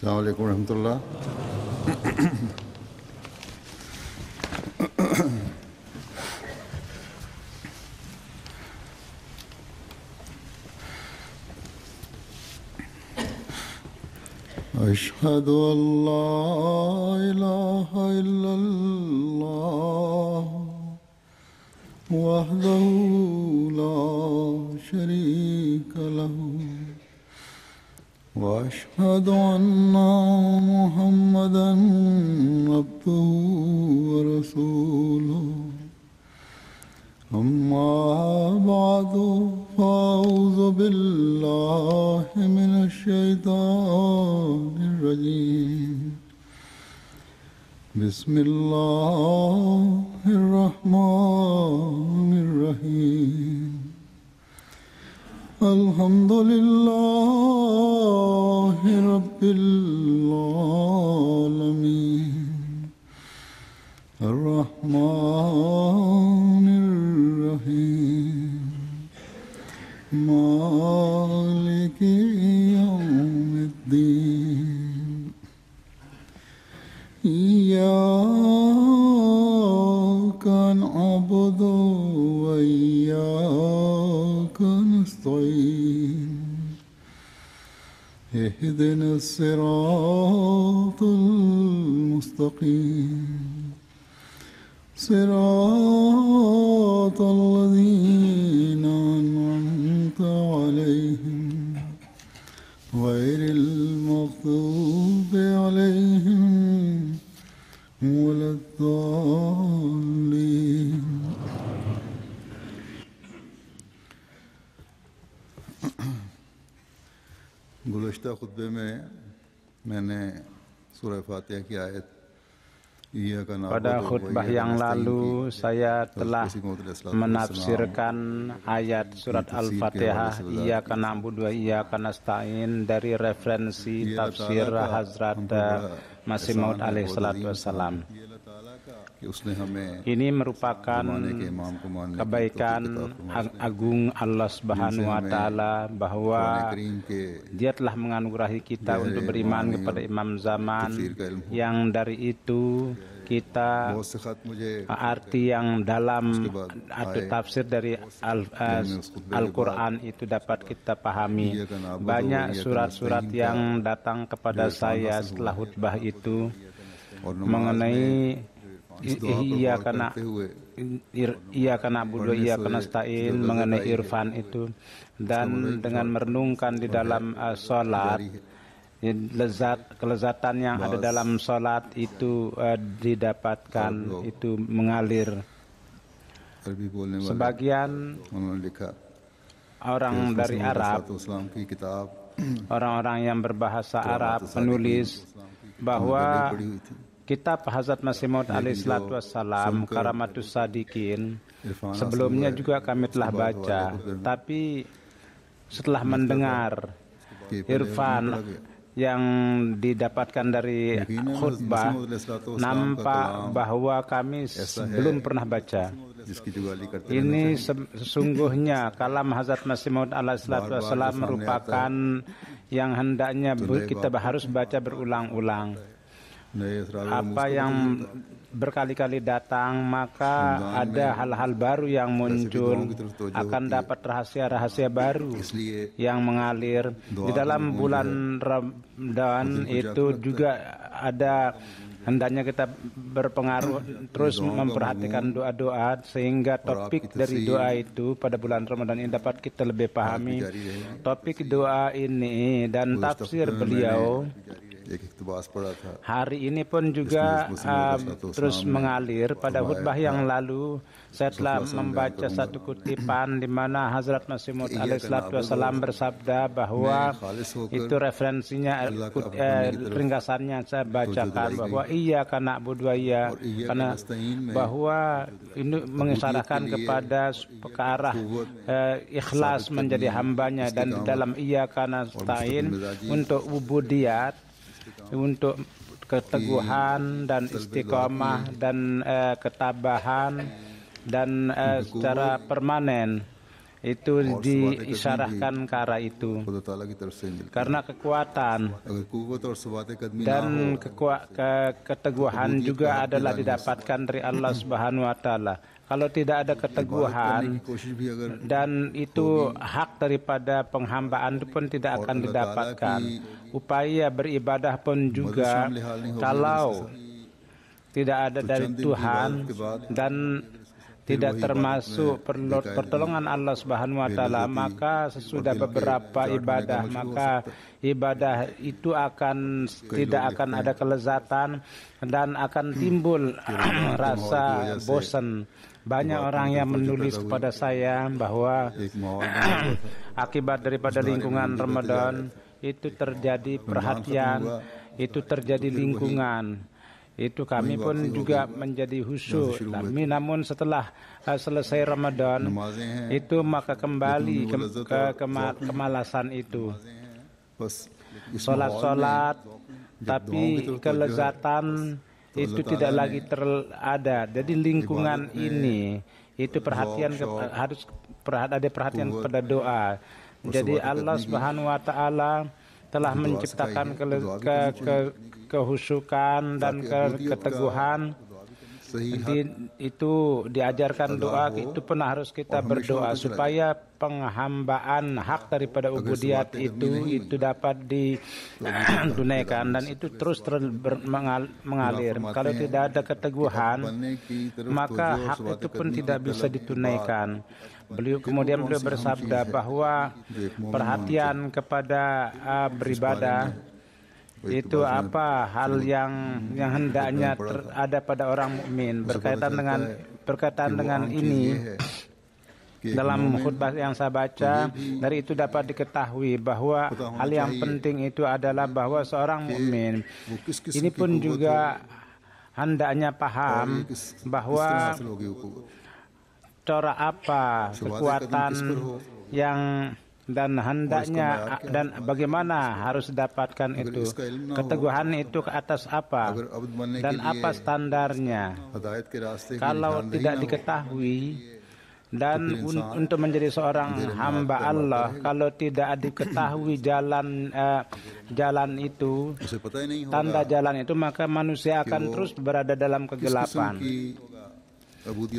Assalamualaikum warahmatullahi. أشهد أن لا إله إلا الله وحده لا شريك له وأشهد أن محمدا عبده ورسوله أما بعد فأعوذ بالله من الشيطان الرجيم بسم الله الرحمن الرحيم الحمد لله رب العالمين الرحمن الرحيم مالك يوم الدين إياك نعبد وإياك نستعين اهدنا الصراط المستقيم صراط الذين أنعمت عليهم غير المغضوب عليهم ولا الضالين. गुज़श्ता खुतबे में मैंने सूरह फातिहा की आयत pada khutbah yang lalu saya telah menafsirkan ayat surat Al-Fatihah Iyyaka na'budu wa iyyaka nasta'in dari referensi tafsir Hazrat Masih Maud alaihi salatu wassalam. Ini merupakan kebaikan agung Allah Subhanahu wa taala bahwa Dia telah menganugerahi kita untuk beriman kepada Imam Zaman, yang dari itu kita arti yang dalam atau tafsir dari Al-Quran itu dapat kita pahami. Banyak surat-surat yang datang kepada saya setelah khutbah itu mengenai Iyyaka na'budu wa iyyaka nasta'in, mengenai irfan itu, dan dengan merenungkan di dalam salat, kelezatan yang ada dalam salat itu didapatkan, itu mengalir. Sebagian orang dari Arab, orang-orang yang berbahasa Arab menulis bahwa kitab Hazrat Masih Maud alaihi salatu wassalam Karamatus Sadiqin sebelumnya juga kami telah baca, tapi setelah mendengar irfan yang didapatkan dari khutbah, nampak bahwa kami belum pernah baca. Ini sesungguhnya kalam Hazrat Masih Maud alaihi salatu wassalam merupakan yang hendaknya kita harus baca berulang-ulang. Apa yang berkali-kali datang, maka ada hal-hal baru yang muncul, akan dapat rahasia-rahasia baru yang mengalir. Di dalam bulan Ramadan itu juga ada, hendaknya kita berpengaruh terus memperhatikan doa-doa, sehingga topik dari doa itu pada bulan Ramadan ini dapat kita lebih pahami. Topik doa ini dan tafsir beliau hari ini pun juga terus mengalir. Pada khutbah yang lalu saya telah membaca satu kutipan di mana Hazrat Masih Maud alaihi salatu wassalam bersabda bahwa itu referensinya, ringkasannya saya bacakan, bahwa Iyyaka na'budu wa iyyaka nasta'in, bahwa ini mengisyaratkan kepada ke arah ikhlas menjadi hambanya, dan di dalam Iyyaka nasta'in untuk ubudiyat, untuk keteguhan dan istiqomah dan ketabahan dan secara permanen. itu diisyarahkan ke arah itu. Karena kekuatan dan keteguhan juga adalah didapatkan dari Allah Subhanahu wa Ta'ala. Kalau tidak ada keteguhan dan itu hak daripada penghambaan itu pun tidak akan didapatkan. Upaya beribadah pun juga kalau tidak ada dari Tuhan dan tidak termasuk pertolongan Allah Subhanahu wa Ta'ala, maka sesudah beberapa ibadah, maka ibadah itu tidak akan ada kelezatan dan akan timbul rasa bosan. Banyak orang yang menulis kepada saya bahwa akibat daripada lingkungan Ramadan itu terjadi perhatian, itu terjadi lingkungan. Itu kami pun juga menjadi khusyuk. Namun setelah selesai Ramadan itu maka kembali ke kemalasan itu. Solat-solat tapi kelezatan itu tidak lagi ada. Jadi lingkungan ini itu perhatian harus ada perhatian kepada doa. Jadi Allah Subhanahu wa Ta'ala telah menciptakan kehusukan dan keteguhan. Itu diajarkan doa, itu pun harus kita berdoa supaya penghambaan hak daripada ubudiyat itu dapat ditunaikan dan itu terus mengalir. Kalau tidak ada keteguhan, maka hak itu pun tidak bisa ditunaikan. Kemudian beliau bersabda bahwa perhatian kepada beribadah itu apa hal yang hendaknya ada pada orang mukmin. Berkaitan dengan ini dalam khutbah yang saya baca, dari itu dapat diketahui bahwa hal yang penting itu adalah bahwa seorang mukmin ini pun juga hendaknya paham bahwa cara apa kekuatan yang dan hendaknya dan bagaimana harus didapatkan itu. Keteguhan itu ke atas apa dan apa standarnya. Kalau tidak diketahui dan untuk menjadi seorang hamba Allah, kalau tidak diketahui jalan itu, tanda jalan itu, maka manusia akan terus berada dalam kegelapan.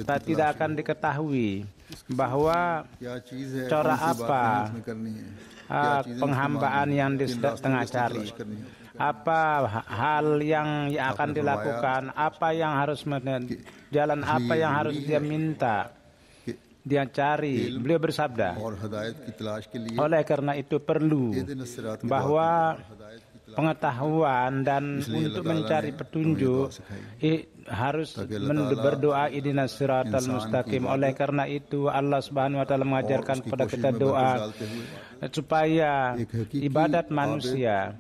Tidak akan diketahui bahwa cara apa penghambaan yang tengah cari, apa hal yang akan dilakukan, apa yang harus jalan apa yang harus dia minta, dia cari. Beliau bersabda, oleh karena itu perlu bahwa pengetahuan dan untuk mencari petunjuk harus berdoa ihdinas siratal mustaqim. Oleh karena itu Allah Subhanahu wa Ta'ala mengajarkan kepada kita doa supaya ibadat manusia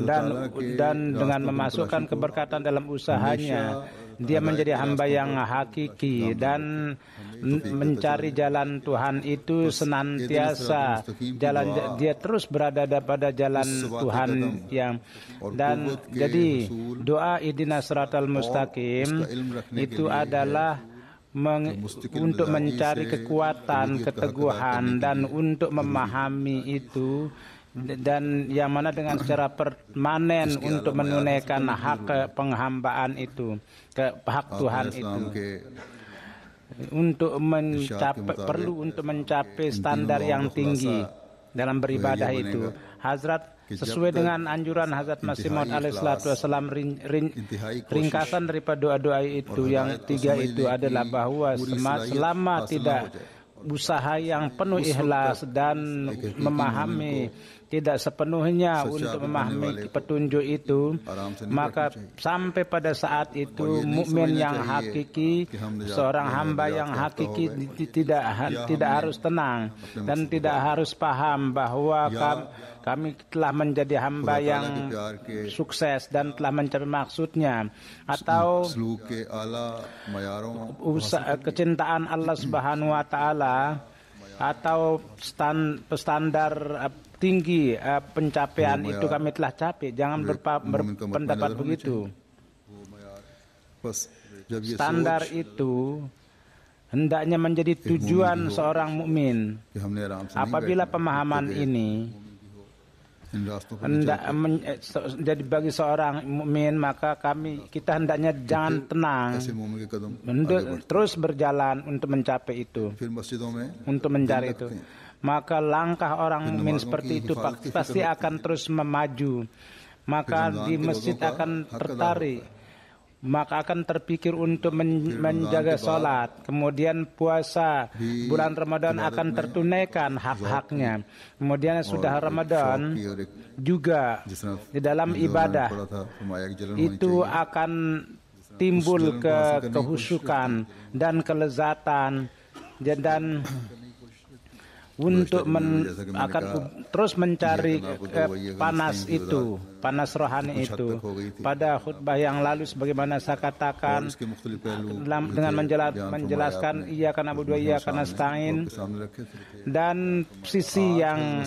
dan dengan memasukkan keberkatan dalam usahanya, dia menjadi hamba yang hakiki dan mencari jalan Tuhan itu senantiasa dia terus berada pada jalan Tuhan yang dan jadi doa ihdinas siratal mustaqim itu adalah untuk mencari kekuatan, keteguhan dan untuk memahami itu, dan yang mana dengan secara permanen untuk menunaikan hak penghambaan itu, hak Tuhan itu. Untuk mencapai, perlu untuk mencapai standar yang tinggi dalam beribadah itu. Hazrat sesuai dengan anjuran Hazrat Masih Maud alaihissalam, ringkasan daripada doa-doa itu yang tiga itu adalah bahwa selama tidak usaha yang penuh ikhlas dan memahami tidak sepenuhnya untuk memahami petunjuk itu, maka sampai pada saat itu mukmin yang hakiki, seorang hamba yang hakiki tidak harus tenang dan tidak harus paham bahwa kami telah menjadi hamba yang sukses dan telah mencapai maksudnya, atau kecintaan Allah Subhanahu wa Ta'ala, atau standar tinggi pencapaian itu kami telah capai. Jangan berpendapat begitu. Standar itu hendaknya menjadi tujuan seorang mukmin. Apabila pemahaman ini hendak jadi bagi seorang mukmin, maka kita hendaknya jangan tenang, terus berjalan untuk mencapai itu, untuk mencari itu. Maka langkah orang mukmin seperti itu pasti akan terus memaju. Maka di masjid akan tertarik, maka akan terpikir untuk menjaga sholat. Kemudian puasa bulan Ramadan akan tertunaikan hak-haknya. Kemudian sudah Ramadan juga di dalam ibadah itu akan timbul kehusukan dan kelezatan, dan untuk akan terus mencari panas itu, panas rohani itu. Pada khutbah yang lalu sebagaimana saya katakan dengan menjelaskan iyyaka na'budu wa iyyaka nasta'in, dan sisi yang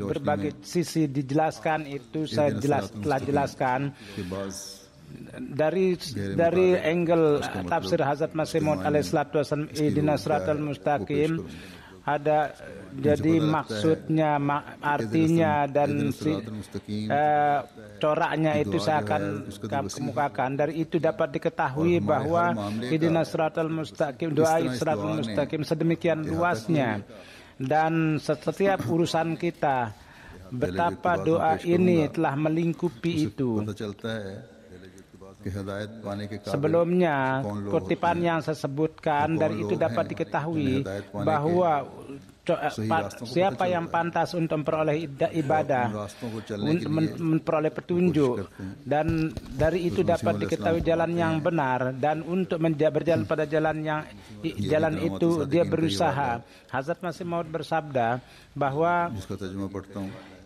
berbagai sisi dijelaskan itu saya telah jelaskan. Dari angle tafsir Hazrat Masih Maud alaihissalatu wassalam ihdinas siratal mustaqim, ada jadi maksudnya, artinya dan coraknya itu saya akan kemukakan. Dari itu dapat diketahui bahwa ihdinas siratal mustaqim, doa siratal mustaqim sedemikian luasnya, dan setiap urusan kita betapa doa ini telah melingkupi itu. Sebelumnya kutipan yang saya sebutkan, dari itu dapat diketahui bahwa siapa yang pantas untuk memperoleh ibadah, untuk memperoleh petunjuk, dan dari itu dapat diketahui jalan yang benar, dan untuk berjalan pada jalan itu dia berusaha. Hazrat Masih Maud bersabda bahwa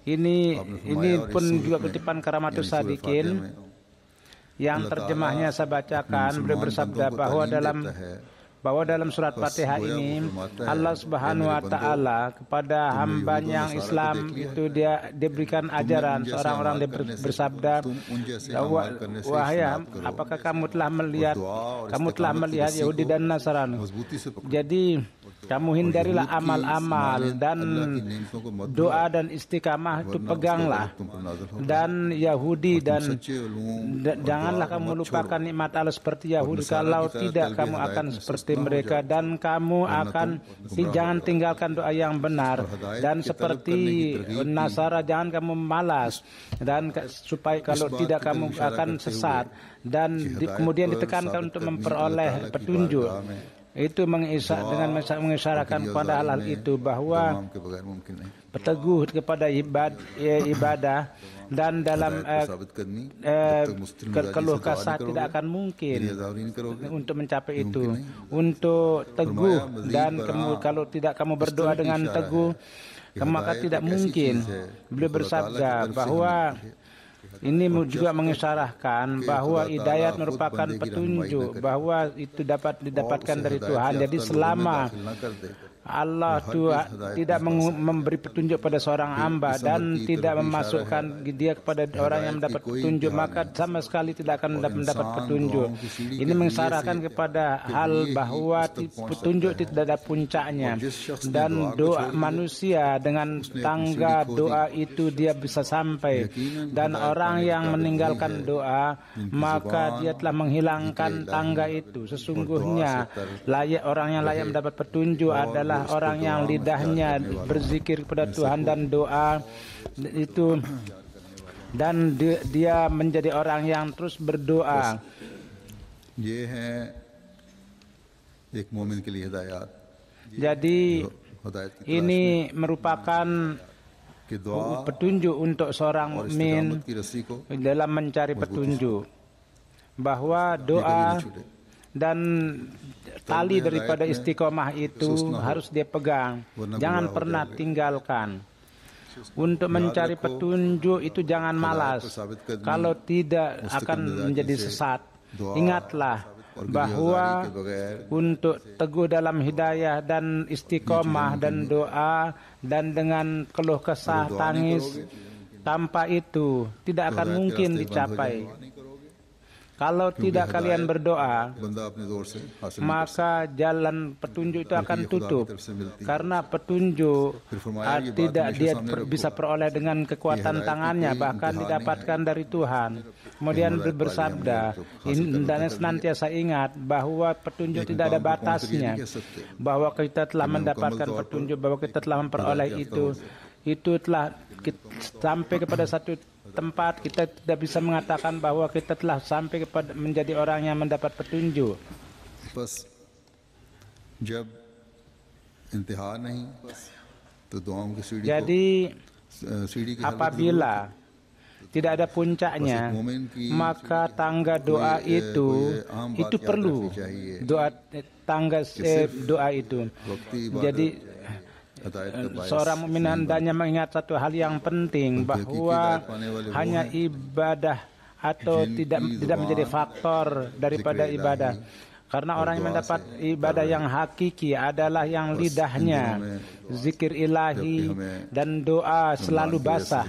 ini pun juga kutipan Karamatus Sadikin yang terjemahnya saya bacakan. Beliau bersabda bahwa dalam surat Fatihah ini Allah Subhanahu wa taala kepada hambanya yang Islam itu dia berikan ajaran. Seorang orang dia bersabda, wahai, apakah kamu telah melihat Yahudi dan Nasrani? Jadi kamu hindarilah amal-amal, dan doa dan istiqamah itu peganglah, dan Yahudi dan janganlah kamu lupakan nikmat Allah seperti Yahudi. Kalau tidak kamu akan seperti mereka, dan kamu akan jangan tinggalkan doa yang benar, dan seperti Nasara jangan kamu malas, dan supaya kalau tidak kamu akan sesat, dan kemudian ditekankan untuk memperoleh petunjuk. Itu dengan mengisyaratkan pada hal itu bahwa berteguh kepada ibadah, dan dalam keluh kesah tidak akan mungkin untuk mencapai itu, untuk teguh, dan kalau tidak kamu berdoa dengan teguh maka tidak mungkin. Beliau bersabda bahwa ini juga mengisyaratkan bahwa hidayat merupakan petunjuk, bahwa itu dapat didapatkan dari Tuhan. Jadi selama Allah tidak memberi petunjuk pada seorang hamba dan tidak memasukkan dia kepada orang yang mendapat petunjuk, maka sama sekali tidak akan mendapat petunjuk. Ini mengisyaratkan kepada hal bahwa petunjuk tidak ada puncaknya, dan doa manusia dengan tangga doa itu dia bisa sampai, dan orang yang meninggalkan doa maka dia telah menghilangkan tangga itu. Sesungguhnya orang yang layak mendapat petunjuk adalah orang yang lidahnya berzikir kepada Tuhan dan doa itu, dan dia menjadi orang yang terus berdoa. Jadi ini merupakan petunjuk untuk seorang mukmin dalam mencari petunjuk, bahwa doa dan tali daripada istiqomah itu harus dia pegang, jangan pernah tinggalkan. Untuk mencari petunjuk itu jangan malas, kalau tidak akan menjadi sesat. Ingatlah bahwa untuk teguh dalam hidayah dan istiqomah dan doa, dan dengan keluh kesah tangis, tanpa itu tidak akan mungkin dicapai. Kalau tidak kalian berdoa, बंदा अपने जोर से हासिल नहीं कर maka jalan petunjuk itu akan tutup, karena petunjuk tidak dia bisa peroleh dengan kekuatan tangannya, bahkan didapatkan dari Tuhan. Kemudian bersabda, dan senantiasa ingat bahwa petunjuk tidak ada batasnya, bahwa kita telah mendapatkan petunjuk, bahwa kita telah memperoleh itu telah sampai kepada satu tempat kita tidak bisa mengatakan bahwa kita telah sampai kepada menjadi orang yang mendapat petunjuk. बस जब इंतहा नहीं तो दुआओं की Jadi सीढ़ी की apabila tidak ada puncaknya, maka tangga doa itu perlu. Doa itu. Jadi seorang mukmin hendaknya mengingat satu hal yang penting, bahwa hanya ibadah atau tidak menjadi faktor daripada ibadah. Karena orang yang mendapat ibadah yang hakiki adalah yang lidahnya zikir ilahi dan doa selalu basah.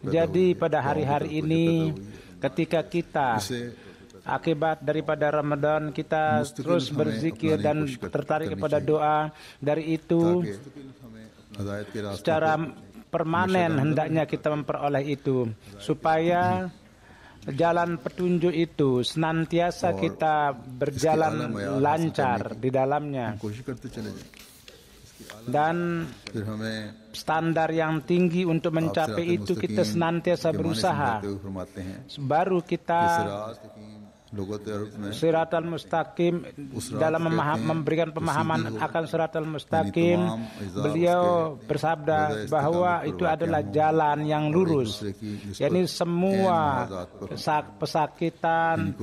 Jadi pada hari-hari ini ketika kita akibat daripada Ramadan kita terus berzikir dan tertarik kepada doa, dari itu secara permanen hendaknya kita memperoleh itu, supaya jalan petunjuk itu senantiasa kita berjalan lancar di dalamnya. Dan standar yang tinggi untuk mencapai itu kita senantiasa berusaha. Baru kita Siratal Mustaqim, dalam memberikan pemahaman akan Siratal Mustaqim, beliau bersabda bahwa itu adalah jalan yang lurus. Yani semua pesakitan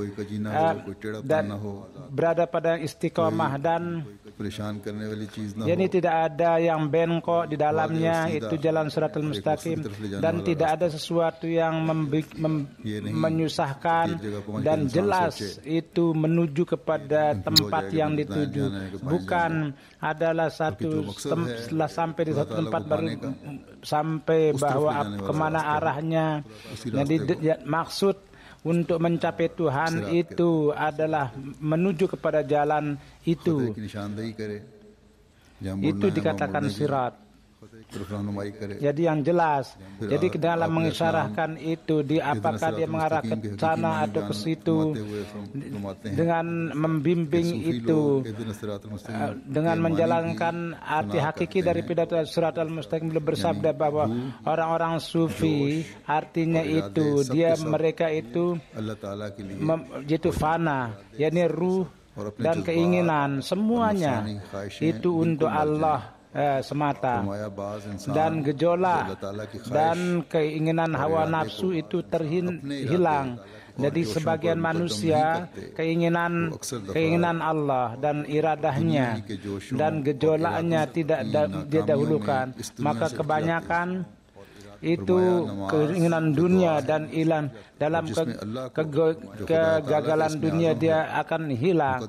dan berada pada istiqomah, dan yani tidak ada yang bengkok di dalamnya, itu jalan Siratal Mustaqim, dan tidak ada sesuatu yang menyusahkan, dan jelas itu menuju kepada tempat yang dituju, bukan adalah setelah sampai di satu tempat baru sampai bahwa kemana arahnya. Jadi maksud untuk mencapai Tuhan itu adalah menuju kepada jalan itu. Itu dikatakan sirat. Jadi yang jelas, jadi dalam mengisyarahkan itu, di apakah dia mengarah ke sana atau ke situ, dengan membimbing itu, dengan menjalankan arti hakiki dari pidato Siratal Mustaqim. Beliau bersabda bahwa orang-orang sufi artinya itu mereka itu fana, yakni ruh dan keinginan semuanya itu untuk Allah semata, dan gejolak dan keinginan hawa nafsu itu hilang. Jadi sebagian manusia keinginan Allah dan iradahnya dan gejolaknya tidak didahulukan, maka kebanyakan itu keinginan dunia dan hilang. Dalam kegagalan dunia dia akan hilang.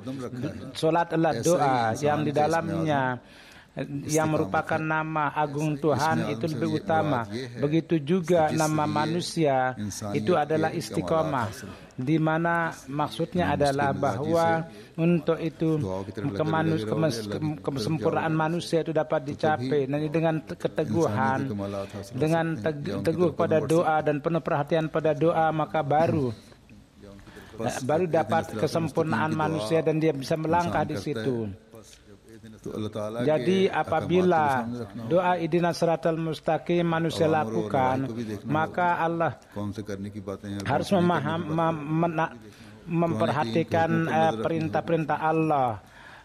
Salat adalah doa yang di dalamnya yang merupakan nama agung Tuhan itu lebih utama. Begitu juga nama manusia itu adalah istiqomah, di mana maksudnya adalah bahwa untuk itu kesempurnaan manusia itu dapat dicapai dengan keteguhan, dengan teguh pada doa dan penuh perhatian pada doa, maka baru dapat kesempurnaan manusia dan dia bisa melangkah di situ. Jadi apabila doa Ihdinas Siratal Mustaqim manusia lakukan, maka Allah harus memperhatikan perintah-perintah Allah.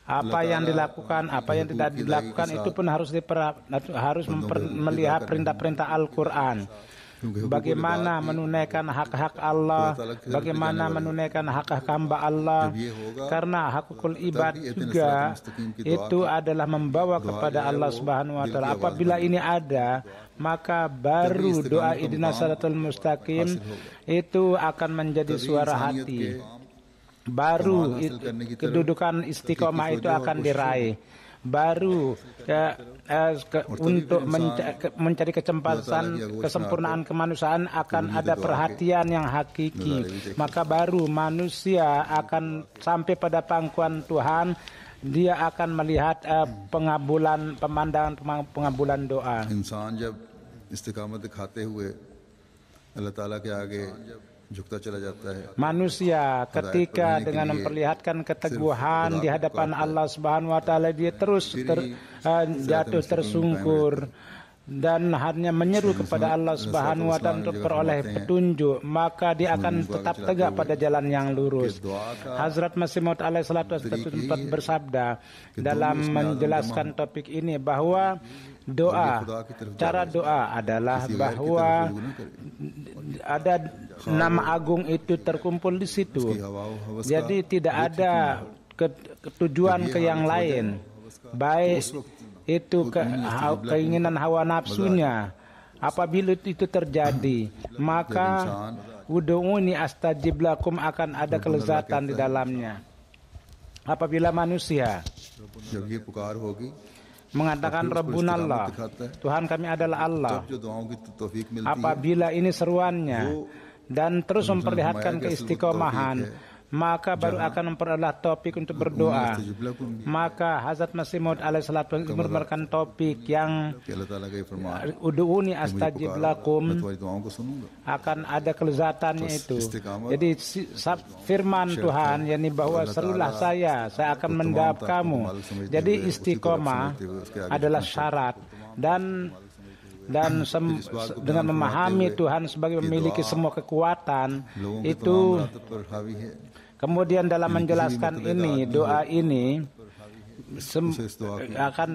Apa yang dilakukan, apa yang tidak dilakukan, itu pun harus melihat perintah-perintah Al-Quran. Bagaimana menunaikan hak-hak Allah, bagaimana menunaikan hak-hak hamba Allah, karena hakul ibad juga itu adalah membawa kepada Allah Subhanahu wa taala. Apabila ini ada, maka baru doa Ihdinas Siratal Mustaqim itu akan menjadi suara hati. Baru kedudukan istiqomah itu akan diraih. baru untuk mencari kesempurnaan kemanusiaan akan ada perhatian yang hakiki, maka baru manusia akan sampai pada pangkuan Tuhan. Dia akan melihat pengabulan pemandangan pengabulan doa. इंसान जब इस्तिकामत दिखाते हुए अल्लाह ताला के आगे झुकता चला जाता है. Manusia ketika dengan memperlihatkan keteguhan di hadapan Allah Subhanahu wa taala, dia terus jatuh tersungkur dan hanya menyeru kepada Allah Subhanahu wa taala untuk peroleh petunjuk, maka dia akan tetap tegak pada jalan yang lurus. Hazrat Masih Maud alaihi salatu wassalam bersabda dalam menjelaskan topik ini bahwa cara doa adalah bahwa ada nama agung itu terkumpul di situ. Jadi tidak ada tujuan ke yang lain, baik itu keinginan hawa nafsunya. Apabila itu terjadi, maka ud'uni astajib lakum akan ada kelezatan di dalamnya. Apabila manusia mengatakan Rabbunallah, Tuhan kami adalah Allah, apabila ini seruannya dan terus memperlihatkan keistiqomahan, maka baru akan memperoleh topik untuk berdoa. Maka Hazrat Masih Maud alaihi salatu memberikan topik yang ud'uni astajib lakum, akan ada kelezatannya itu. Jadi firman Tuhan yakni bahwa serulah saya akan menjawab kamu. Jadi istiqomah adalah syarat, dan dengan memahami Tuhan sebagai memiliki semua kekuatan itu. Kemudian dalam menjelaskan ini, doa ini akan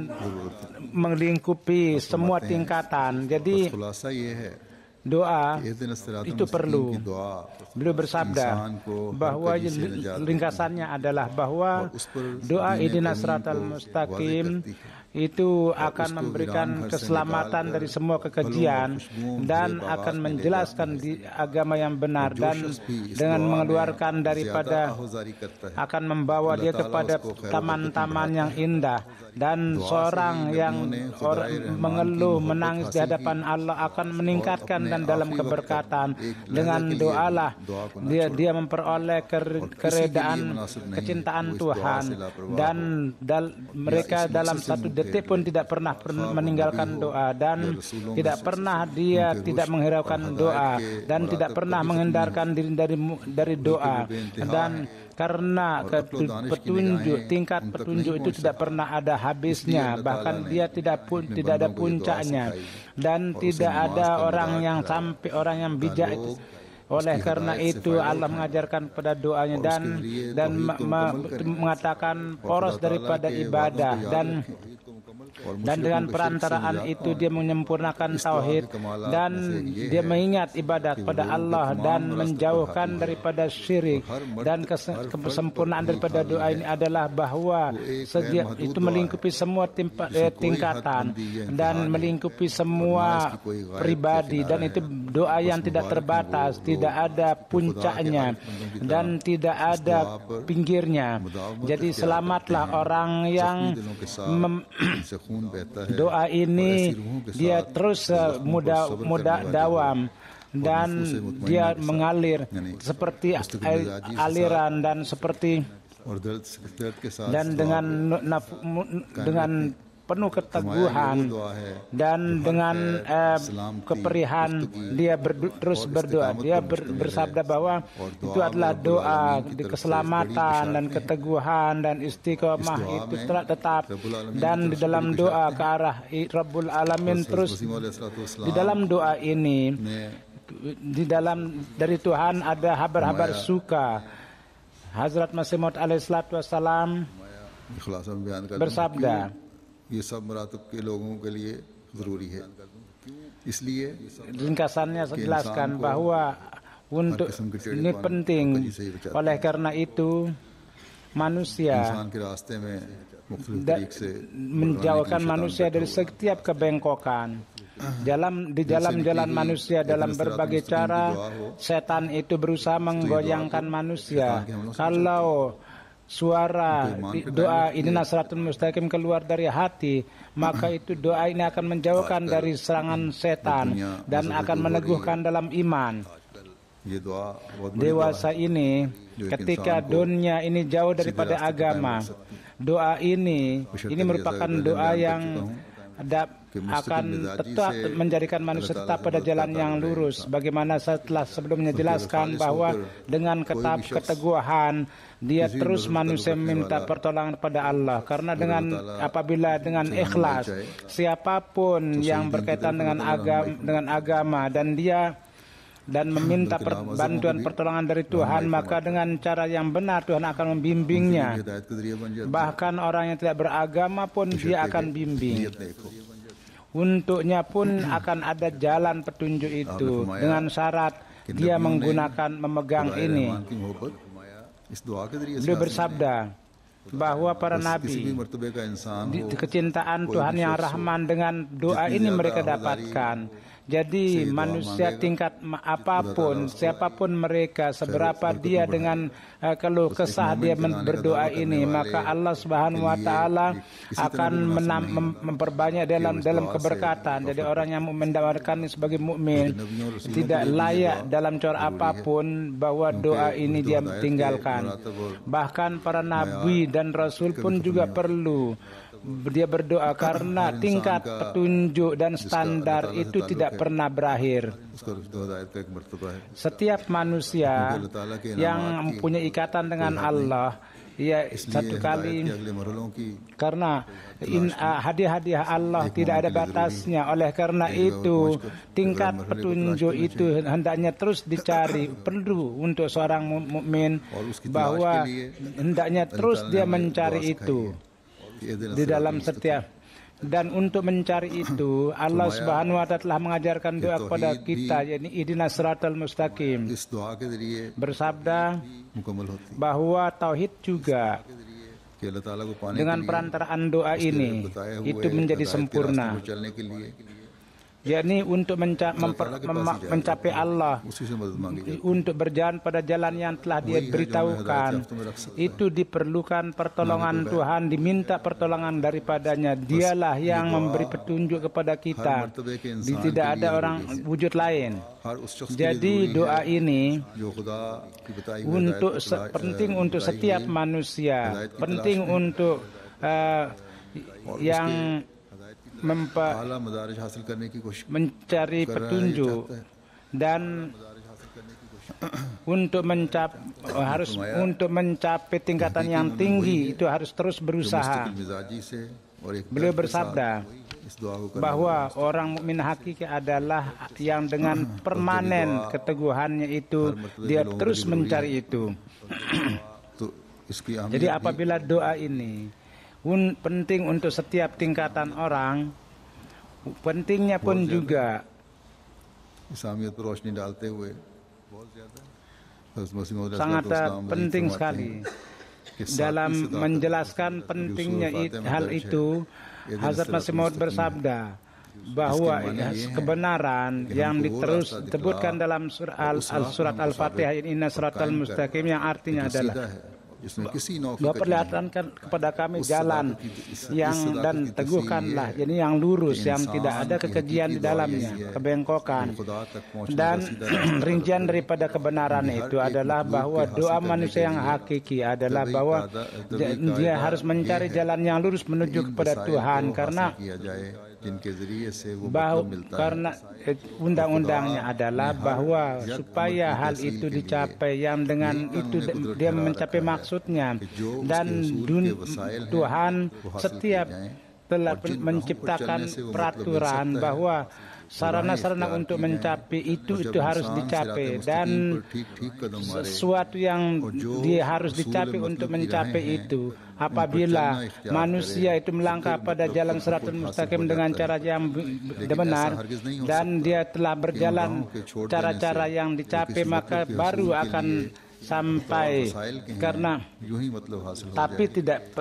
melingkupi semua tingkatan. Jadi doa itu perlu. Beliau bersabda bahwa ringkasannya adalah bahwa doa ihdinas siratal mustaqim itu akan memberikan keselamatan dari semua kekejian dan akan menjelaskan di agama yang benar, dan dengan mengeluarkan daripada akan membawa dia kepada taman-taman yang indah. Dan seorang yang mengeluh menangis di hadapan Allah akan meningkatkan dan dalam keberkatan. Dengan doalah dia memperoleh keredaan kecintaan Tuhan, dan mereka dalam satu detik pun tidak pernah meninggalkan doa, dan tidak pernah dia tidak menghiraukan doa, dan tidak pernah menghindarkan diri dari doa. Dan karena tingkat petunjuk itu tidak pernah ada habisnya, bahkan dia tidak ada puncaknya, dan tidak ada orang yang bijak itu. Oleh karena itu Allah mengajarkan pada doanya dan mengatakan poros daripada ibadah, dan dengan perantaraan itu dia menyempurnakan tauhid, dan dia mengingat ibadat pada Allah dan menjauhkan daripada syirik. Dan kesempurnaan daripada doa ini adalah bahwa itu melingkupi semua tingkatan dan melingkupi semua pribadi, dan itu doa yang tidak terbatas, tidak ada puncaknya dan tidak ada pinggirnya. Jadi selamatlah orang yang doa ini dia terus mudah dawam, dan dia mengalir seperti aliran, dan seperti dengan penuh keteguhan dan dengan keperihan dia terus berdoa. Dia bersabda bahwa itu adalah doa di keselamatan dan keteguhan dan istiqomah itu tetap, dan di dalam doa ke arah Rabbul Alamin terus. Di dalam doa ini dari Tuhan ada habar-habar suka. Hazrat Masih Maud alaihi salatu wassalam bersabda, ringkasannya saya jelaskan bahwa untuk ini penting. Oleh karena itu manusia menjauhkan manusia dari setiap kebengkokan. Di dalam jalan manusia dalam berbagai cara setan itu berusaha menggoyangkan manusia. Kalau suara doa ihdinas siratal mustaqim keluar dari hati, maka itu doa ini akan menjauhkan dari serangan setan dan akan meneguhkan dalam iman. Dewasa ini ketika dunia ini jauh daripada agama, doa ini merupakan doa yang akan tetap menjadikan manusia tetap pada jalan yang lurus. Bagaimana setelah sebelumnya jelaskan bahwa dengan keteguhan dia terus manusia meminta pertolongan pada Allah, karena apabila dengan ikhlas siapapun yang berkaitan dengan agama dan meminta bantuan pertolongan dari Tuhan, maka dengan cara yang benar Tuhan akan membimbingnya. Bahkan orang yang tidak beragama pun dia akan bimbing. Untuknya pun akan ada jalan petunjuk itu dengan syarat dia memegang ini. Beliau bersabda bahwa para nabi kecintaan Tuhan yang Rahman dengan doa ini mereka dapatkan. Jadi manusia tingkat apapun, siapapun mereka, seberapa dia dengan keluh kesah dia berdoa ini, maka Allah Subhanahu wa taala akan memperbanyak dalam keberkatan. Jadi orang yang mendapatkan ini sebagai mukmin tidak layak dalam cara apapun bahwa doa ini dia tinggalkan. Bahkan para nabi dan rasul pun juga perlu dia berdoa, karena tingkat petunjuk dan standar itu tidak pernah berakhir. Setiap manusia yang mempunyai ikatan dengan Allah, ya satu kali, karena hadiah-hadiah Allah tidak ada batasnya. Oleh karena itu tingkat petunjuk itu hendaknya terus dicari. Perlu untuk seorang mukmin bahwa hendaknya terus dia mencari itu di dalam setiap. Dan untuk mencari itu Allah Subhanahu wa taala telah mengajarkan doa kepada kita, yakni ihdinas siratal mustaqim. Bersabda bahwa tauhid juga dengan perantaraan doa ini itu menjadi sempurna, yakni untuk mencapai Allah, untuk berjalan pada jalan yang telah dia beritahukan. Itu diperlukan pertolongan Tuhan, diminta pertolongan daripadanya. Dialah yang memberi petunjuk kepada kita, tidak ada orang wujud lain. Jadi doa ini penting untuk setiap manusia, penting untuk yang mencari petunjuk, dan untuk mencapai tingkatan yang tinggi itu harus terus berusaha. Beliau bersabda bahwa orang mukmin hakiki adalah yang dengan permanen keteguhannya itu dia terus mencari itu. Jadi apabila doa ini penting untuk setiap tingkatan orang, pentingnya pun juga sangat penting sekali dalam menjelaskan pentingnya hal itu. Hazrat Masih Maud bersabda bahwa kebenaran yang disebutkan dalam surat Al-Fatihah, inna siratal mustaqim, yang artinya adalah bahwa perlihatkan kepada kami jalan yang dan teguhkanlah, jadi yang lurus, yang tidak ada kekejian di dalamnya, kebengkokan. Dan rincian daripada kebenaran itu adalah bahwa doa manusia yang hakiki adalah bahwa dia harus mencari jalan yang lurus menuju kepada Tuhan, karena undang-undangnya adalah bahwa supaya hal itu dicapai, yang dengan itu dia mencapai maksudnya. Dan Tuhan setiap telah menciptakan peraturan bahwa sarana-sarana untuk mencapai itu harus dicapai, dan sesuatu yang dia harus dicapai untuk mencapai itu. Apabila manusia itu melangkah pada jalan siratal mustaqim dengan cara yang benar, dan dia telah berjalan cara-cara yang dicapai, maka baru akan sampai. Karena tapi tidak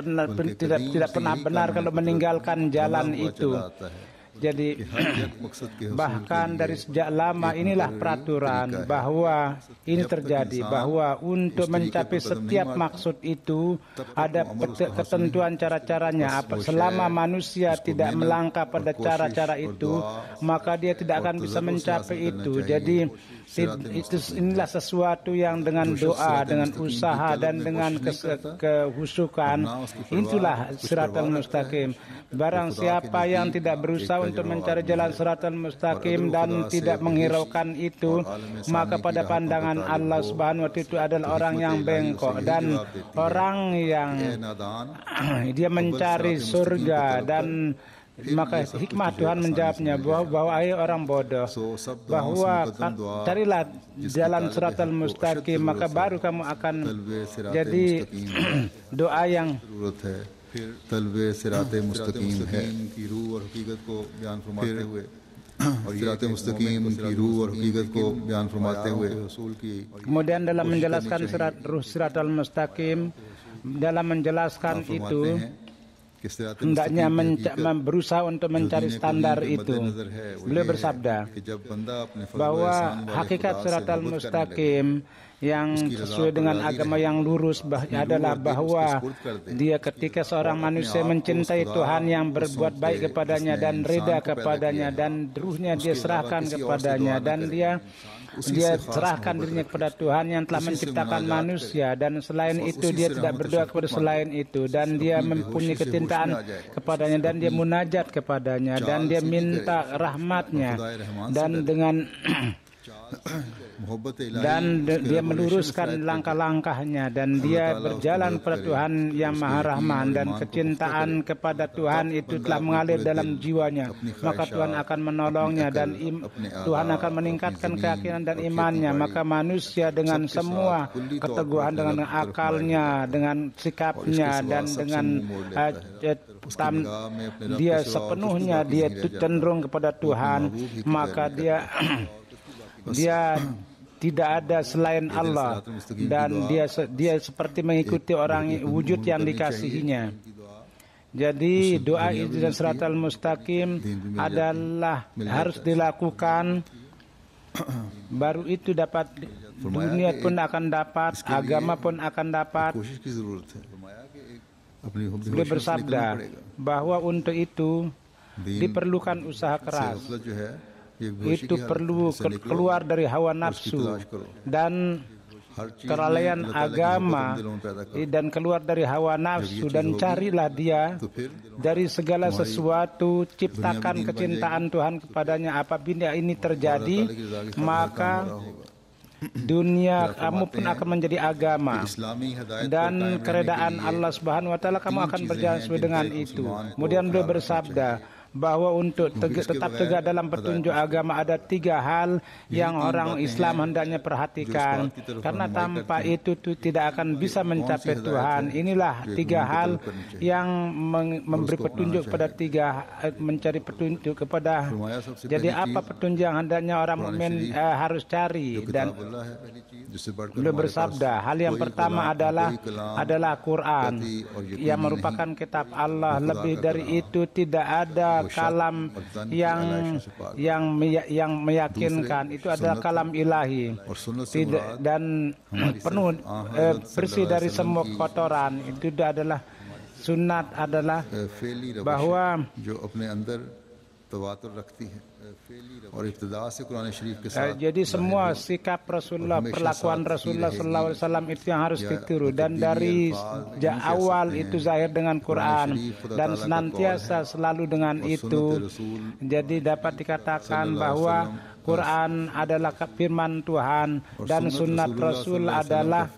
pernah benar kalau meninggalkan jalan itu. Jadi bahkan dari sejak lama inilah peraturan bahwa ini terjadi, bahwa untuk mencapai setiap maksud itu ada ketentuan cara-caranya. Selama manusia tidak melangkah pada cara-cara itu, maka dia tidak akan bisa mencapai itu. Jadi inilah sesuatu yang dengan doa, dengan usaha dan dengan kehusukan, itulah siratal mustaqim. Barang siapa yang tidak berusaha untuk mencari jalan siratal mustaqim dan tidak menghiraukan itu, maka pada pandangan Allah Subhanahu wa Ta'ala itu adalah orang yang bengkok dan orang yang dia mencari surga. Dan maka hikmah Tuhan menjawabnya bahwa hai orang bodoh, bahwa carilah jalan siratal mustaqim, maka baru kamu akan jadi doa yang तलवे सिराते मुस्तकीम है की रूह और हकीकत को बयान फरमाते हुए और सिराते मुस्तकीम की रूह और हकीकत को बयान फरमाते हुए रसूल की kemudian dalam menjelaskan siratal mustaqim, dalam menjelaskan itu hendaknya berusaha untuk mencari standar itu. Beliau bersabda bahwa hakikat siratal mustaqim yang sesuai dengan agama yang lurus adalah bahwa dia ketika seorang manusia mencintai Tuhan yang berbuat baik kepadanya dan rida kepadanya dan ruhnya dia serahkan kepadanya dan dia serahkan dirinya kepada Tuhan yang telah menciptakan manusia, dan selain itu dia tidak berdoa kepada selain itu, dan dia mempunyai kecintaan kepadanya dan dia munajat kepadanya dan dia minta rahmatnya, dan dengan dan dia meluruskan langkah-langkahnya dan dia berjalan kepada Tuhan yang Maha Rahman, dan kecintaan kepada Tuhan itu telah mengalir dalam jiwanya, maka Tuhan akan menolongnya dan Tuhan akan meningkatkan keyakinan dan imannya. Maka manusia dengan semua keteguhan, dengan akalnya, dengan sikapnya dan dengan dia sepenuhnya dia cenderung kepada Tuhan, maka dia tidak ada selain Allah, dan dia seperti mengikuti orang wujud yang dikasihinya. Jadi doa dan siratal mustaqim adalah harus dilakukan, baru itu dapat, dunia pun akan dapat, agama pun akan dapat. Beliau bersabda bahwa untuk itu diperlukan usaha keras. Itu perlu keluar dari hawa nafsu dan kelalaian agama, dan keluar dari hawa nafsu, dan carilah dia dari segala sesuatu, ciptakan kecintaan Tuhan kepadanya. Apabila ini terjadi, maka dunia kamu pun akan menjadi agama, dan keredaan Allah Subhanahu wa Ta'ala kamu akan berjalan sesuai dengan itu. Kemudian beliau bersabda bahwa untuk tetap tegak dalam petunjuk agama ada 3 hal yang orang Islam hendaknya perhatikan, karena tanpa itu tidak akan bisa mencapai Tuhan. Inilah 3 hal yang memberi petunjuk kepada mencari petunjuk kepada. Jadi apa petunjuk yang hendaknya orang mukmin harus cari? Dan beliau bersabda, hal yang pertama adalah Quran yang merupakan kitab Allah. Lebih dari itu tidak ada kalam yang meyakinkan. Itu adalah kalam ilahi, dan penuh bersih dari semua kotoran. Itu adalah sunat, adalah bahwa jadi semua sikap Rasulullah, perlakuan Rasulullah SAW itu yang harus ditiru, dan dari awal itu zahir dengan Quran dan senantiasa selalu dengan itu. Jadi dapat dikatakan bahwa Quran adalah firman Tuhan dan sunat Rasul adalah,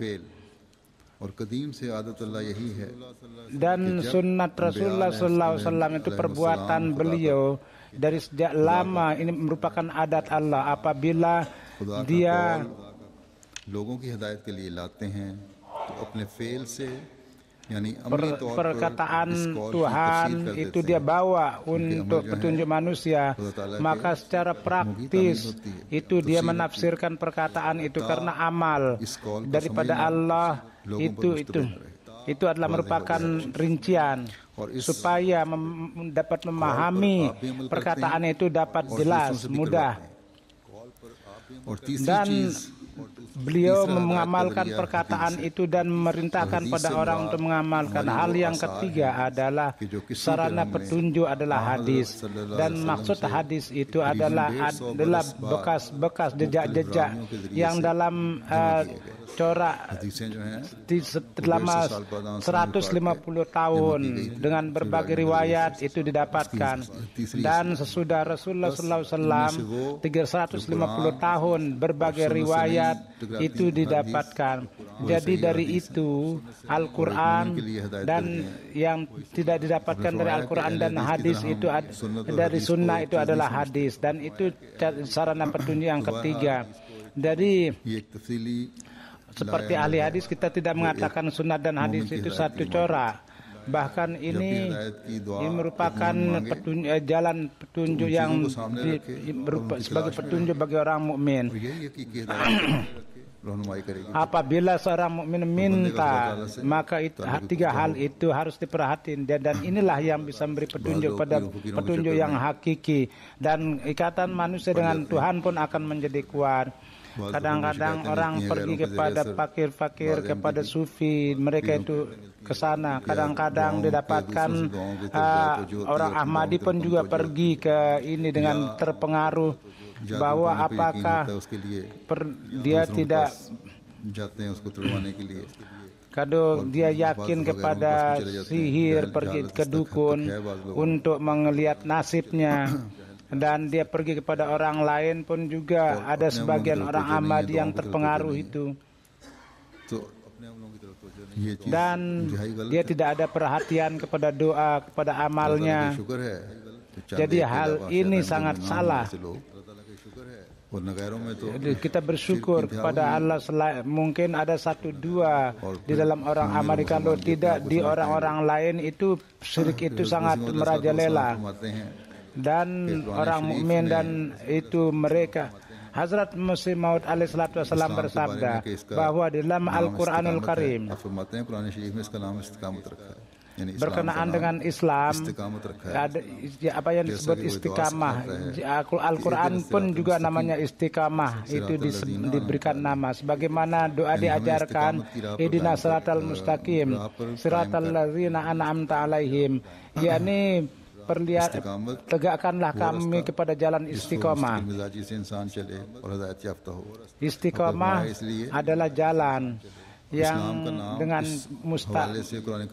dan sunat Rasulullah SAW itu perbuatan beliau dari sejak lama. Ini merupakan adat Allah. Apabila dia perkataan Tuhan itu dia bawa untuk petunjuk manusia, maka secara praktis itu dia menafsirkan perkataan itu karena amal daripada Allah itu adalah merupakan rincian. supaya dapat memahami perkataan itu dapat jelas, mudah. Dan beliau mengamalkan perkataan itu dan memerintahkan pada orang untuk mengamalkan. Hal yang ketiga adalah sarana petunjuk adalah hadis, dan maksud hadis itu adalah bekas-bekas jejak-jejak yang dalam corak selama 150 tahun dengan berbagai riwayat itu didapatkan, dan sesudah Rasulullah SAW 350 tahun berbagai riwayat itu didapatkan. Jadi dari itu Al-Quran, dan yang tidak didapatkan dari Al-Quran dan hadis itu dari sunnah itu adalah hadis, dan itu sarana petunjuk yang ketiga. Jadi seperti ahli hadis, kita tidak mengatakan sunnah dan hadis itu satu corak. Bahkan ini merupakan jalan petunjuk yang sebagai petunjuk bagi orang mukmin. Apabila seorang mukmin minta, maka tiga hal itu harus diperhatiin, dan inilah yang bisa memberi petunjuk pada petunjuk yang hakiki, dan ikatan manusia dengan Tuhan pun akan menjadi kuat. Kadang-kadang orang pergi kepada fakir-fakir, kepada sufi, mereka itu ke sana. Kadang-kadang didapatkan orang Ahmadi pun juga pergi ke ini dengan terpengaruh bahwa apakah dia tidak, kalau dia yakin kepada sihir, pergi ke dukun untuk melihat nasibnya. Dan dia pergi kepada orang lain pun juga ada sebagian orang Ahmadi yang terpengaruh itu. Dan dia tidak ada perhatian kepada doa, kepada amalnya. Jadi hal ini sangat salah. Jadi kita bersyukur kepada Allah. Mungkin ada satu dua di dalam orang Ahmadi, kalau tidak di orang-orang lain itu syirik itu sangat merajalela. Dan orang mukmin, dan itu mereka. Hazrat Masih Maud alaihissalatu wassalam bersabda bahwa di dalam Al-Quranul Karim berkenaan dengan Islam ada apa yang disebut istiqamah. Al-Quran pun juga namanya istiqamah, itu diberikan nama sebagaimana doa diajarkan, ihdinas siratal mustaqim siratal ladzina an'amta alaihim, yakni tegakkanlah kami kepada jalan istiqomah. Istiqomah adalah jalan yang dengan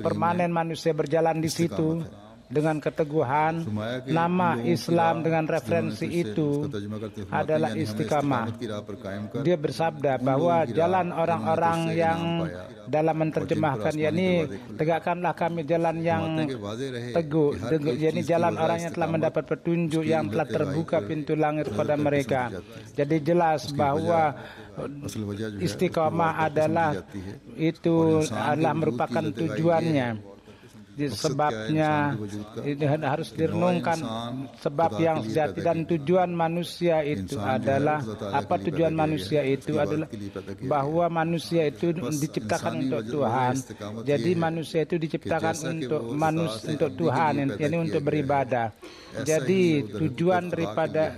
permanen manusia berjalan di situ dengan keteguhan. Nama Islam dengan referensi itu adalah istiqamah. Dia bersabda bahwa jalan orang-orang yang dalam menerjemahkan, yakni tegakkanlah kami jalan yang teguh, yakni jalan orang yang telah mendapat petunjuk, yang telah terbuka pintu langit pada mereka. Jadi jelas bahwa istiqamah adalah merupakan tujuannya. Sebabnya ini harus direnungkan, sebab yang sejati dan tujuan manusia itu adalah apa? Tujuan manusia itu adalah bahwa manusia itu diciptakan untuk Tuhan. Jadi manusia itu diciptakan untuk Tuhan, ini untuk beribadah. Jadi tujuan daripada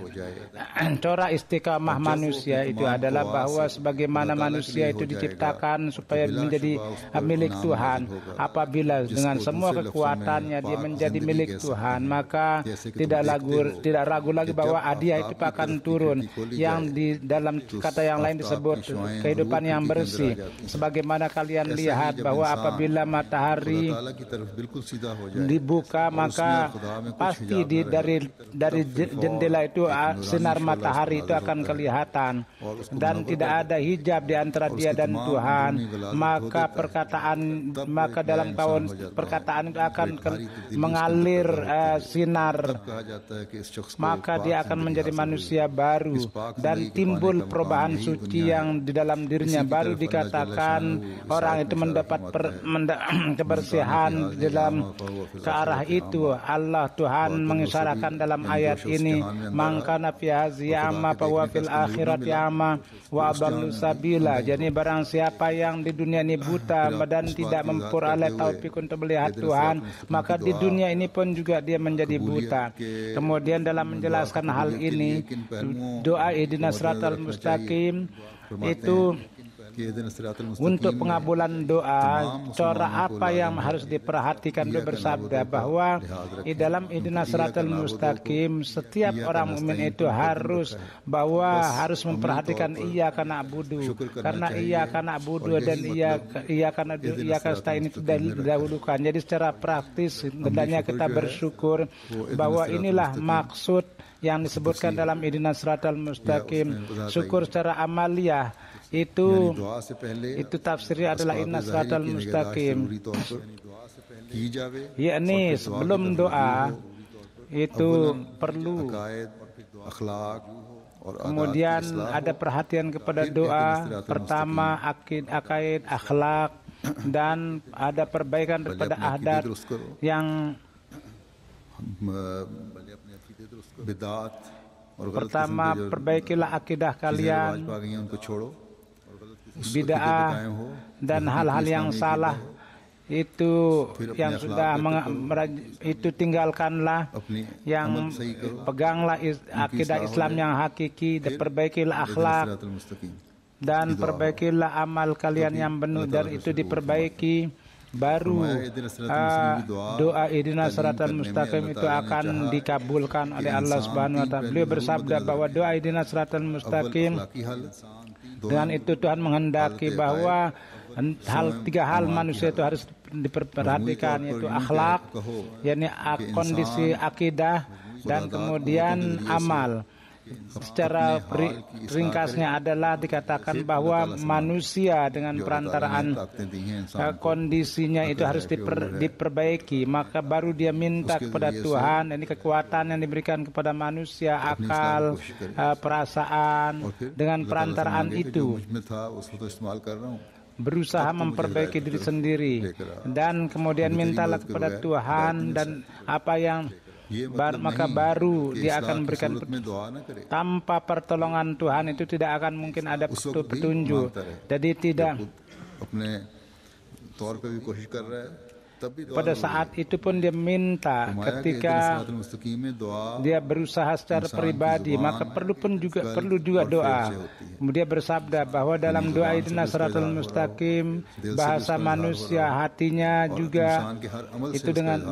corak istiqamah manusia itu adalah bahwa sebagaimana manusia itu diciptakan supaya menjadi milik Tuhan. Apabila dengan semua kekuatannya dia menjadi milik Tuhan, maka tidak ragu lagi bahwa hadiah itu akan turun, yang di dalam kata yang lain disebut kehidupan yang bersih. Sebagaimana kalian lihat bahwa apabila matahari dibuka, maka pasti dari jendela itu sinar matahari itu akan kelihatan, dan tidak ada hijab di antara dia dan Tuhan. Maka dalam perkataan itu akan mengalir sinar, maka dia akan menjadi manusia baru dan timbul perubahan suci yang di dalam dirinya. Baru dikatakan orang itu mendapat kebersihan dalam ke arah itu. Allah Tuhan mengisyaratkan dalam ayat ini, mangkana fi hazihi amma fa fil akhirati amma wa adallu sabila. Jadi barang siapa yang di dunia ini buta dan tidak memperoleh taufik untuk melihat Tuhan, maka di dunia ini pun juga dia menjadi buta. Kemudian dalam menjelaskan hal ini, doa ihdinas siratal mustaqim itu untuk pengabulan doa, cara apa yang harus diperhatikan. Beliau bersabda bahwa di dalam ihdinas siratal mustaqim setiap orang mukmin itu harus memperhatikan iyyaka na'budu, karena iyyaka na'budu dan iyyaka nasta'in itu didahulukan. Jadi secara praktis hendaknya kita bersyukur bahwa inilah maksud yang disebutkan dalam ihdinas siratal mustaqim. Syukur secara amaliyah itu tafsirnya adalah ihdinas siratal mustaqim, yakni sebelum doa itu perlu kemudian ada perhatian kepada doa. Pertama akaid, akhlak, dan ada perbaikan daripada adat yang pertama, perbaikilah akidah kalian, bid'ah dan hal-hal yang salah itu yang sudah itu tinggalkanlah, yang peganglah akidah Islam yang hakiki, dan perbaikilah akhlak dan perbaikilah amal kalian yang benar, dan itu diperbaiki, baru doa ihdinas siratal mustaqim itu akan dikabulkan oleh Allah Subhanahu wa taala. Beliau bersabda bahwa doa ihdinas siratal mustaqim, dengan itu Tuhan menghendaki bahwa tiga hal manusia itu harus diperhatikan, yaitu akhlak, yakni kondisi akidah, dan kemudian amal. Secara ringkasnya adalah dikatakan bahwa manusia dengan perantaraan kondisinya itu harus diperbaiki, maka baru dia minta kepada Tuhan. Ini kekuatan yang diberikan kepada manusia, akal, perasaan, dengan perantaraan itu berusaha memperbaiki diri sendiri, dan kemudian mintalah kepada Tuhan, dan apa yang maka baru dia akan memberikan. Tanpa pertolongan Tuhan itu tidak akan mungkin ada petunjuk. Jadi tidak, pada saat itu pun dia minta, ketika dia berusaha secara pribadi, maka perlu juga doa. Kemudian bersabda bahwa dalam doa ihdinas siratal mustaqim, bahasa manusia, hatinya juga itu dengan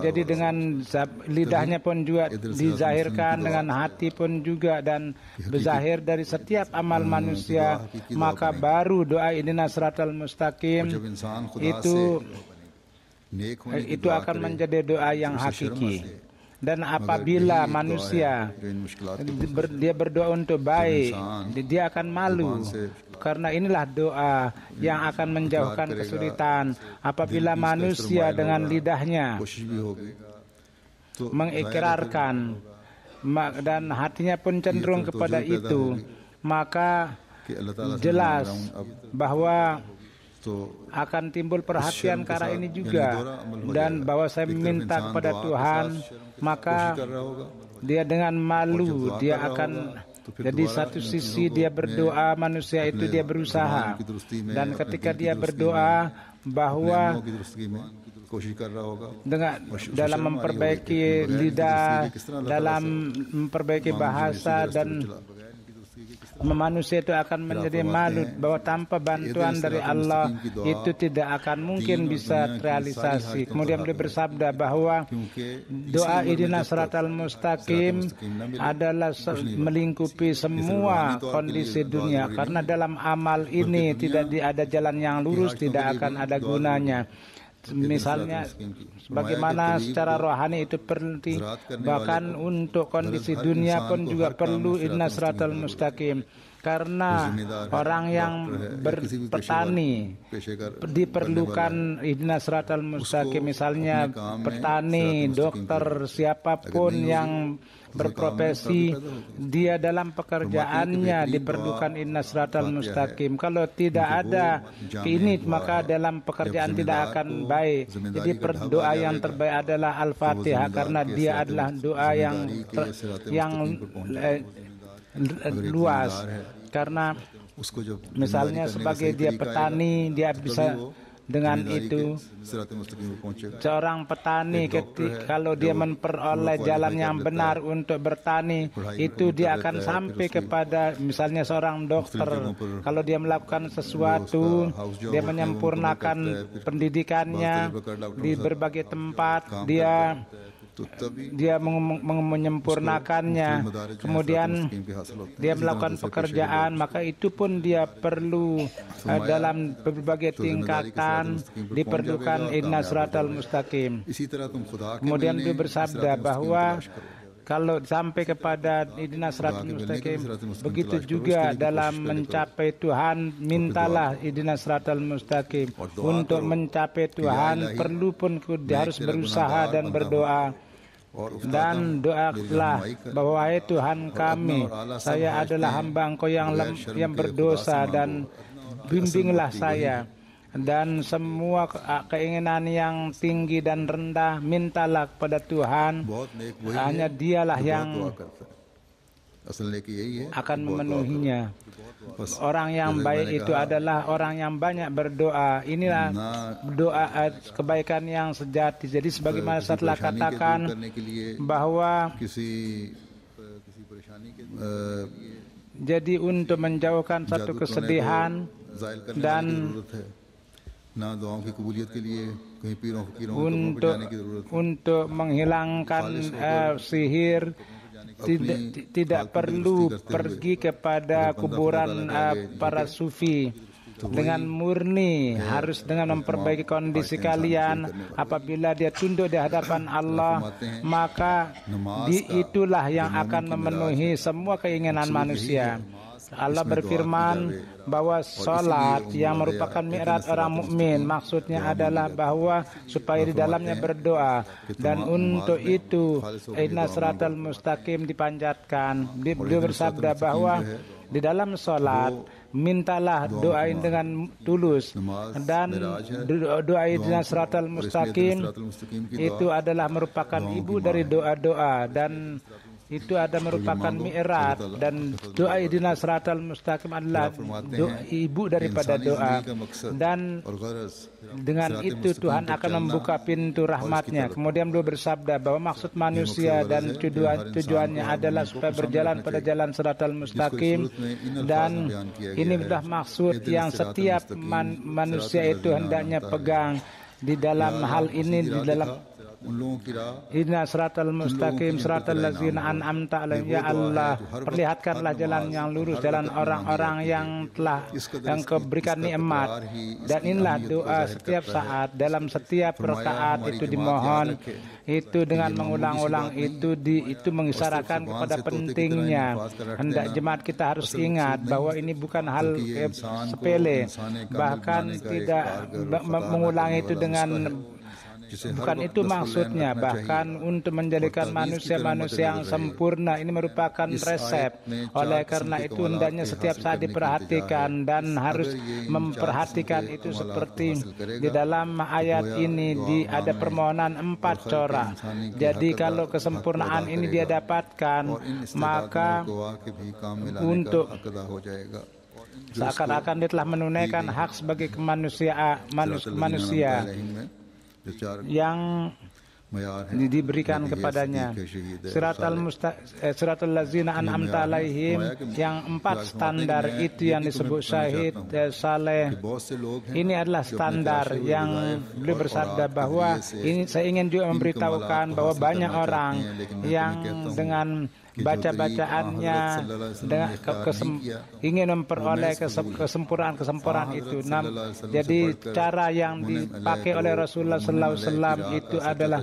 lidahnya pun juga dizahirkan, dengan hati pun juga, dan berzahir dari setiap amal manusia, maka baru doa ihdinas siratal mustaqim itu akan menjadi doa yang hakiki. Dan apabila manusia dia berdoa untuk baik, dia akan malu, karena inilah doa yang akan menjauhkan kesulitan. Apabila manusia dengan lidahnya mengikrarkan dan hatinya pun cenderung kepada itu, maka jelas bahwa akan timbul perhatian ke arah ini juga, dan bahwa saya minta kepada Tuhan, maka dia dengan malu dia akan. Jadi satu sisi dia berdoa, manusia itu dia berusaha, dan ketika dia berdoa bahwa dalam memperbaiki lidah, dalam memperbaiki bahasa, dan manusia itu akan menjadi malu bahwa tanpa bantuan dari Allah itu tidak akan mungkin bisa terrealisasi. Kemudian beliau bersabda bahwa doa ihdinas siratal mustaqim adalah melingkupi semua kondisi dunia, karena dalam amal ini tidak ada jalan yang lurus, tidak akan ada gunanya. Misalnya bagaimana secara rohani itu penting, bahkan untuk kondisi dunia pun juga perlu ihdinas siratal mustaqim, karena orang yang berpetani diperlukan ihdinas siratal mustaqim. Misalnya petani, dokter, siapapun yang berprofesi, dia dalam pekerjaannya diperlukan ihdinas siratal mustaqim. Kalau tidak ada ini, maka dalam pekerjaan tidak akan baik. Jadi doa yang terbaik adalah Al-Fatihah, karena dia adalah doa yang luas. Karena misalnya sebagai dia petani, dia bisa Dengan itu, seorang petani kalau dia memperoleh jalan yang benar untuk bertani, itu dia akan sampai kepada misalnya seorang dokter. Kalau dia melakukan sesuatu, dia menyempurnakan pendidikannya di berbagai tempat, dia menyempurnakannya, kemudian dia melakukan pekerjaan, maka itu pun dia perlu dalam berbagai tingkatan diperlukan ihdinas siratal mustaqim. Kemudian dia bersabda bahwa kalau sampai kepada ihdinas siratal mustaqim, begitu juga dalam mencapai Tuhan, mintalah ihdinas siratal mustaqim. Untuk mencapai Tuhan perlu pun dia harus berusaha dan berdoa. Dan doalah bahwa wahai Tuhan kami, saya adalah hamba Engkau yang berdosa, dan bimbinglah saya. Dan semua keinginan yang tinggi dan rendah mintalah kepada Tuhan. Hanya Dialah yang akan memenuhinya. Orang yang baik itu adalah orang yang banyak berdoa. Inilah doa kebaikan yang sejati. Jadi sebagaimana saya telah katakan bahwa jadi untuk menjauhkan satu kesedihan dan untuk menghilangkan sihir, tidak perlu pergi kepada kuburan para sufi. Dengan murni, harus dengan memperbaiki kondisi kalian. Apabila dia tunduk di hadapan Allah, maka itulah yang akan memenuhi semua keinginan manusia. Allah berfirman bahwa salat yang merupakan mi'raj orang mukmin, maksudnya adalah bahwa supaya di dalamnya berdoa, dan untuk itu ihdinas siratal mustaqim dipanjatkan. Beliau bersabda bahwa di dalam salat mintalah doain dengan tulus, dan doa ihdinas siratal mustaqim itu adalah merupakan ibu dari doa-doa, dan itu ada merupakan mi'raj, dan doa ihdinas siratal mustaqim adalah ibu daripada doa, dan dengan itu Tuhan akan membuka pintu rahmatnya. Kemudian beliau bersabda bahwa maksud manusia dan tujuannya adalah supaya berjalan pada jalan siratal mustaqim, dan ini adalah maksud yang setiap manusia itu hendaknya pegang di dalam hal ini, di dalam ihdinas siratal mustaqim siratal ladzina an'amta alaihim. Ya Allah, perlihatkanlah jalan yang lurus, jalan orang-orang yang telah Engkau berikan nikmat. Dan inilah doa setiap saat, dalam setiap rakaat itu dimohon. Itu dengan mengulang-ulang itu mengisyaratkan kepada pentingnya. Hendak jemaat kita harus ingat bahwa ini bukan hal sepele. Bahkan tidak mengulangi itu dengan bukan itu maksudnya. Bahkan untuk menjadikan manusia-manusia yang sempurna, ini merupakan resep. Oleh karena itu hendaknya setiap saat diperhatikan, dan harus memperhatikan itu seperti di dalam ayat ini ada permohonan 4 corak. Jadi kalau kesempurnaan ini dia dapatkan, maka untuk seakan-akan dia telah menunaikan hak sebagai manusia yang diberikan kepadanya. Siratal ladzina an'amta alaihim, yang 4 standar itu yang disebut syahid, saleh. Ini adalah standar yang beliau bersabda bahwa ini saya ingin juga memberitahukan bahwa banyak orang yang dengan baca-bacaannya ingin memperoleh kesempurnaan itu. Jadi cara yang dipakai oleh Rasulullah SAW itu adalah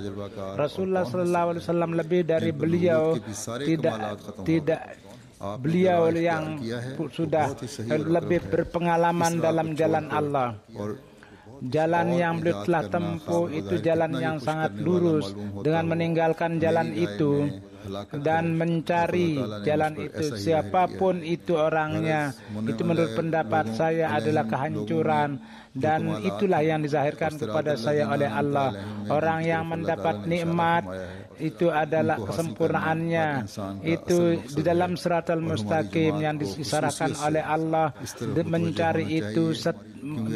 Rasulullah SAW lebih dari beliau tidak beliau yang sudah lebih berpengalaman dalam jalan Allah. Jalan yang beliau telah tempuh itu jalan yang sangat lurus. Dengan meninggalkan jalan itu dan mencari jalan itu, siapapun itu orangnya, itu menurut pendapat saya adalah kehancuran. dan itulah yang dizahirkan kepada saya oleh Allah. Orang yang mendapat nikmat itu adalah kesempurnaannya, itu di dalam Siratal Mustaqim yang disyaratkan oleh Allah.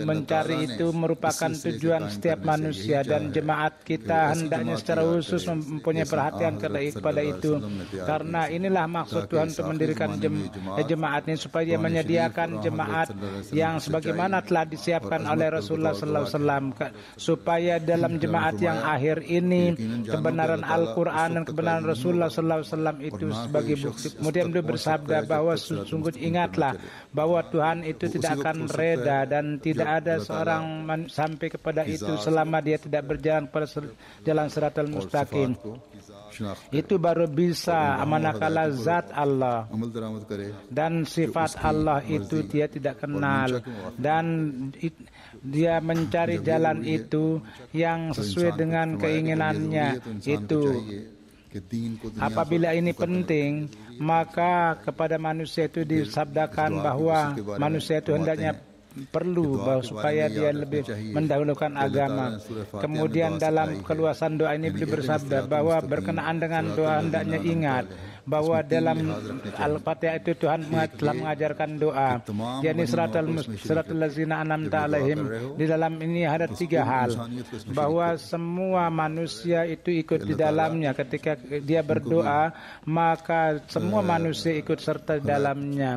Mencari itu merupakan tujuan setiap manusia, dan jemaat kita hendaknya secara khusus mempunyai perhatian kepada itu, karena inilah maksud Tuhan untuk mendirikan jemaat ini, supaya menyediakan jemaat yang sebagaimana telah disiapkan oleh Rasulullah SAW, supaya dalam jemaat yang akhir ini kebenaran Al-Quran dan kebenaran Rasulullah SAW itu sebagai bukti. Kemudian beliau bersabda bahwa sungguh ingatlah bahwa Tuhan itu tidak akan reda dan tidak ada seorang sampai kepada itu selama dia tidak berjalan pada jalan Siratal Mustaqim. Itu baru bisa manakala zat Allah dan sifat Allah itu dia tidak kenal, dan dia mencari jalan itu yang sesuai dengan keinginannya. Itu apabila ini penting, maka kepada manusia itu disabdakan bahwa manusia itu hendaknya perlu supaya dia lebih mendahulukan agama. Kemudian dalam keluasan doa ini beliau bersabda bahwa berkenaan dengan doa hendaknya ingat bahwa dalam Al-Fatihah itu Tuhan telah mengajarkan doa, yakni siratal ladzina an'amta alaihim. Di dalam ini ada 3 hal, bahwa semua manusia itu ikut di dalamnya. Ketika dia berdoa, maka semua manusia ikut serta di dalamnya.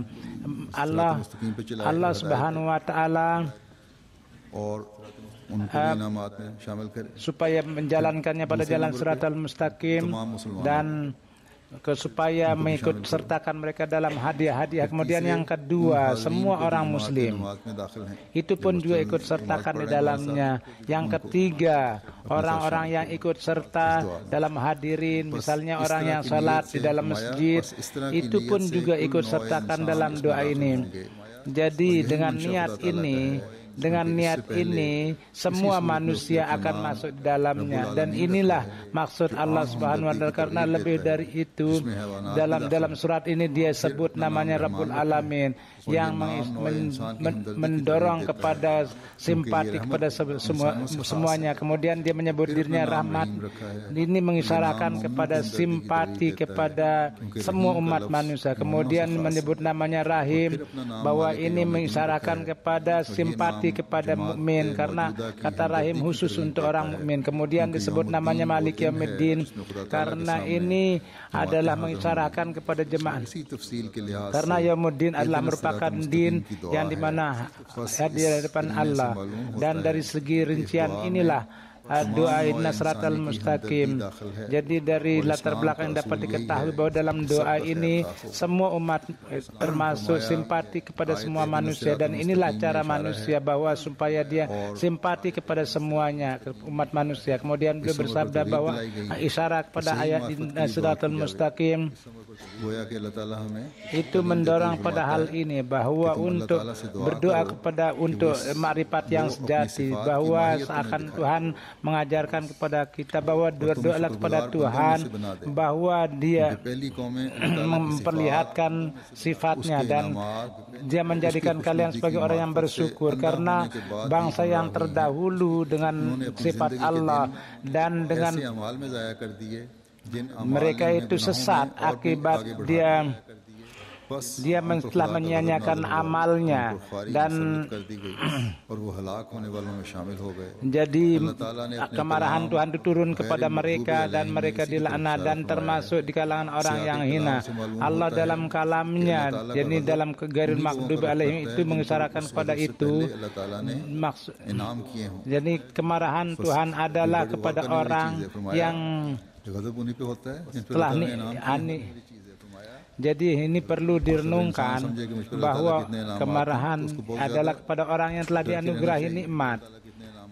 Allah Subhanahu wa Ta'ala supaya menjalankannya pada jalan Siratal Mustaqim, dan supaya mengikut sertakan mereka dalam hadiah-hadiah. Kemudian yang kedua, semua orang muslim itu pun juga ikut sertakan di dalamnya. Yang ketiga, orang-orang yang ikut serta dalam hadirin, misalnya orang yang salat di dalam masjid, itu pun juga ikut sertakan dalam doa ini. Jadi dengan niat ini semua manusia akan masuk di dalamnya, dan inilah maksud Allah Subhanahu wa Ta'ala. Karena lebih dari itu, dalam surat ini dia sebut namanya Rabbul Alamin, yang mendorong kepada simpati kepada semuanya. Kemudian dia menyebut dirinya Rahmat, ini mengisyaratkan kepada simpati kepada semua umat manusia. Kemudian menyebut namanya Rahim, bahwa ini mengisyaratkan kepada simpati kepada mukmin, karena kata Rahim khusus untuk orang mukmin. Kemudian disebut namanya Malik Yaumiddin, karena ini adalah mengisyaratkan kepada jemaah, karena Yaumuddin adalah merupakan din yang dimana hadir di depan Allah. Dan dari segi rincian inilah doa Ihdinas Siratal Mustaqim. Jadi dari latar belakang dapat diketahui bahwa dalam doa ini semua umat termasuk simpati kepada semua manusia, dan inilah cara manusia bahwa supaya dia simpati kepada semuanya umat manusia. Kemudian beliau bersabda bahwa isyarat pada ayat Ihdinas Siratal Mustaqim itu mendorong pada hal ini, bahwa untuk berdoa kepada untuk makrifat yang sejati, bahwa seakan Tuhan mengajarkan kepada kita bahwa berdoalah kepada Tuhan, bahwa dia memperlihatkan sifatnya, dan dia menjadikan kalian sebagai orang yang bersyukur, karena bangsa yang terdahulu dengan sifat Allah dan dengan mereka itu sesat akibat dia telah menyanyiakan amalnya, dan jadi kemarahan Tuhan itu turun kepada mereka, dan mereka dilaknat dan termasuk di kalangan orang yang hina. Allah dalam kalamnya, jadi dalam Ghairil Maghdubi Alaihim itu mengisyaratkan kepada itu. Jadi kemarahan Tuhan adalah kepada orang yang telah jadi ini perlu direnungkan bahwa kemarahan adalah kepada orang yang telah dianugerahi nikmat,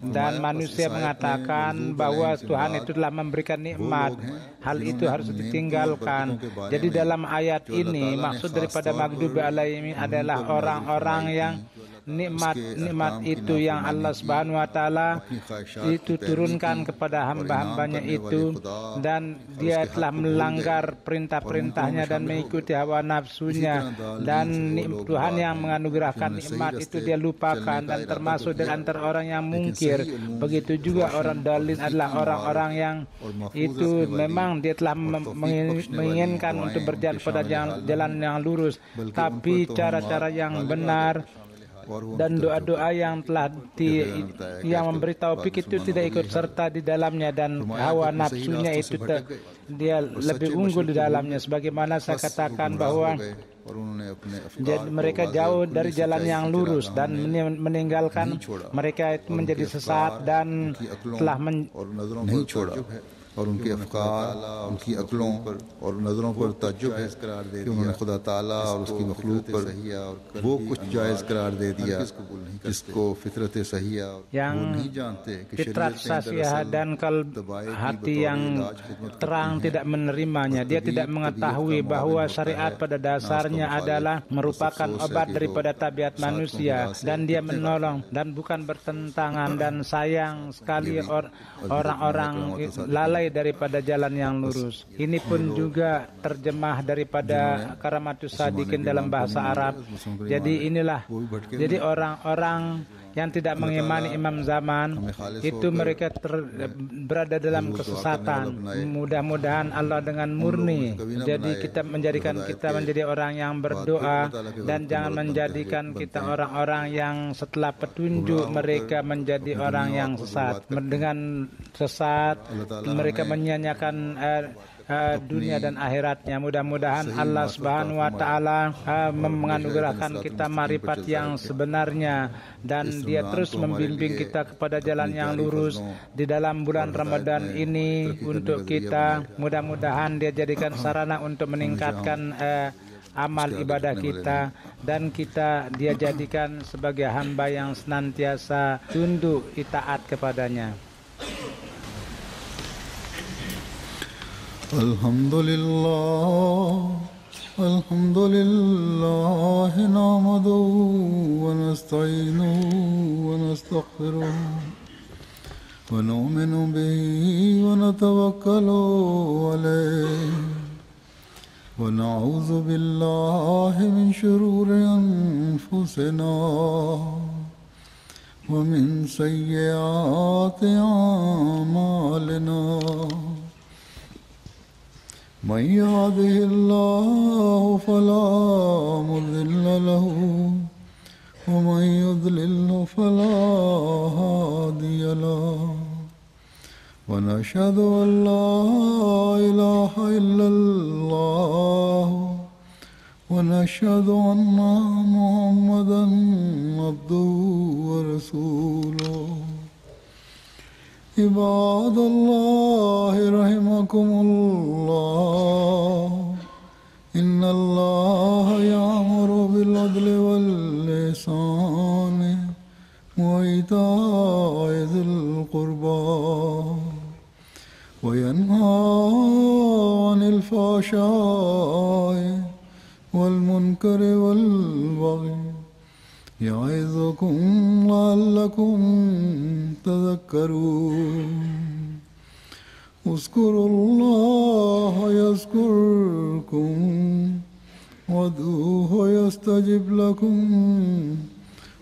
dan manusia mengatakan bahwa Tuhan itu telah memberikan nikmat, hal itu harus ditinggalkan. Jadi dalam ayat ini maksud daripada Maghdubi Alaihim adalah orang-orang yang nikmat itu yang Allah Subhanahu wa taala itu turunkan kepada hamba-hambanya itu, dan dia telah melanggar perintah-perintahnya dan mengikuti hawa nafsunya, dan Tuhan yang menganugerahkan nikmat itu dia lupakan, dan termasuk di antara orang yang mungkir. Begitu juga orang dalin adalah orang-orang yang itu memang dia telah menginginkan untuk berjalan pada jalan yang lurus, tapi cara-cara yang benar dan doa-doa yang telah yang memberi taufik itu tidak ikut serta di dalamnya, dan hawa nafsunya itu dia lebih unggul di dalamnya. Sebagaimana saya katakan bahwa mereka jauh dari jalan yang lurus dan meninggalkan, mereka itu menjadi sesat dan telah और उनके अफ़कार, उनकी अक़लों और नज़रों पर ताज्जुब है कि उन्होंने खुदा ताला और उसकी मखलूक पर वो कुछ जायज़ करार दे दिया जिसको फितरत सहिया वो नहीं जानते कि fitrah sahih dan hati yang terang tidak menerimanya. Dia tidak mengetahui bahwa syariat pada dasarnya adalah merupakan obat daripada tabiat manusia, dan dia menolong dan bukan bertentangan, dan sayang sekali orang-orang lalai daripada jalan yang lurus. Ini pun juga terjemah daripada Karamatus Sadiqin dalam bahasa Arab. Jadi inilah, jadi orang-orang yang tidak mengimani imam zaman itu mereka berada dalam kesesatan. Mudah-mudahan Allah dengan murni jadi kita menjadi orang yang berdoa, dan jangan menjadikan kita orang-orang yang setelah petunjuk mereka menjadi orang yang sesat. Dengan sesat mereka menyanyiakan dunia dan akhiratnya. Mudah-mudahan Allah Subhanahu wa taala menganugerahkan kita marifat yang sebenarnya, dan dia terus membimbing kita kepada jalan yang lurus di dalam bulan Ramadan ini untuk kita. Mudah-mudahan dia jadikan sarana untuk meningkatkan amal ibadah kita, dan dia jadikan sebagai hamba yang senantiasa tunduk itaat kepadanya. Alhamdulillah nahmaduhu wa nasta'inuhu wa nastaghfiruh wa nu'minu bihi wa natawakkalu alayhi wa na'udzu billahi min shururi anfusina wa min sayyiati a'malina. من يهده الله فلا مضل له ومن يضلل فلا هادي له ونشهد أن لا إله إلا الله ونشهد أن محمدا عبده ورسوله. عباد الله رحمكم الله إن الله يأمر بالعدل والإحسان وإيتاء ذي القربى وينهى عن الفحشاء والمنكر والبغي يعظكم لعلكم تذكرون. اذكروا الله يذكركم وادعوه يستجب لكم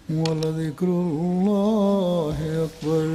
ولذكر الله أكبر.